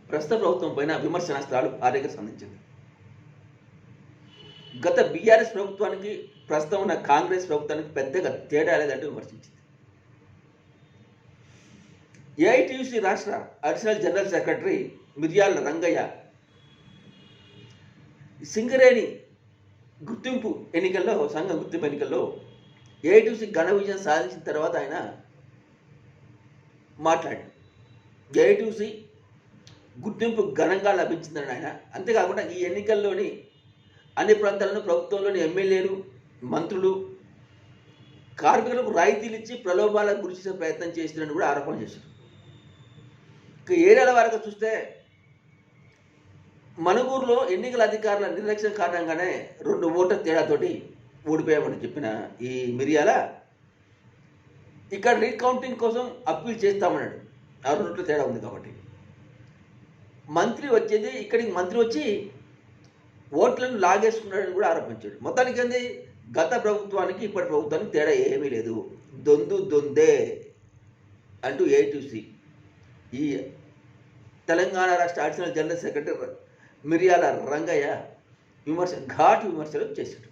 ప్రస్తుత ప్రభుత్వం పైన విమర్శనాస్త్రాలు భారీగా సంధించింది. గత బీఆర్ఎస్ ప్రభుత్వానికి ప్రస్తుతం ఉన్న కాంగ్రెస్ ప్రభుత్వానికి పెద్దగా తేడా లేదంటూ విమర్శించింది. ఏఐటీయూసీ రాష్ట్ర అడిషనల్ జనరల్ సెక్రటరీ మిర్యాల రంగయ్య సింగరేణి గుర్తింపు ఎన్నికల్లో, సంఘ గుర్తింపు ఎన్నికల్లో ఏఐటీయూసీ ఘన విజయం సాధించిన తర్వాత ఆయన మాట్లాడారు. ఏఐటీయూసీ గుర్తింపు ఘనంగా లభించిందని ఆయన. అంతేకాకుండా ఈ ఎన్నికల్లోని అన్ని ప్రాంతాలను ప్రభుత్వంలోని ఎమ్మెల్యేలు, మంత్రులు కార్మికులకు రాయితీలు ఇచ్చి ప్రలోభాలకు గురి చేసే ప్రయత్నం చేసినట్టు కూడా ఆరోపణ చేశారు. ఇక ఏరియాల వరకు చూస్తే మనుగూరులో ఎన్నికల అధికారుల నిర్లక్ష్యం కారణంగానే 2 ఓట్ల తేడాతోటి ఓడిపోయామని చెప్పిన ఈ మిర్యాల ఇక్కడ రీకౌంటింగ్ కోసం అప్పీల్ చేస్తామన్నాడు. ఆ 2 ఓట్ల తేడా ఉంది కాబట్టి మంత్రి వచ్చేది, ఇక్కడికి మంత్రి వచ్చి ఓట్లను లాగేసుకున్నాడని కూడా ఆరోపించాడు. మొత్తానికి ఏంది, గత ప్రభుత్వానికి ఇప్పటి ప్రభుత్వానికి తేడా ఏమీ లేదు, దొందే అంటూ ఏఐటీయూసీ ఈ తెలంగాణ రాష్ట్ర అడిషనల్ జనరల్ సెక్రటరీ మిర్యాల రంగయ్య ఘాటు విమర్శలు చేశాడు.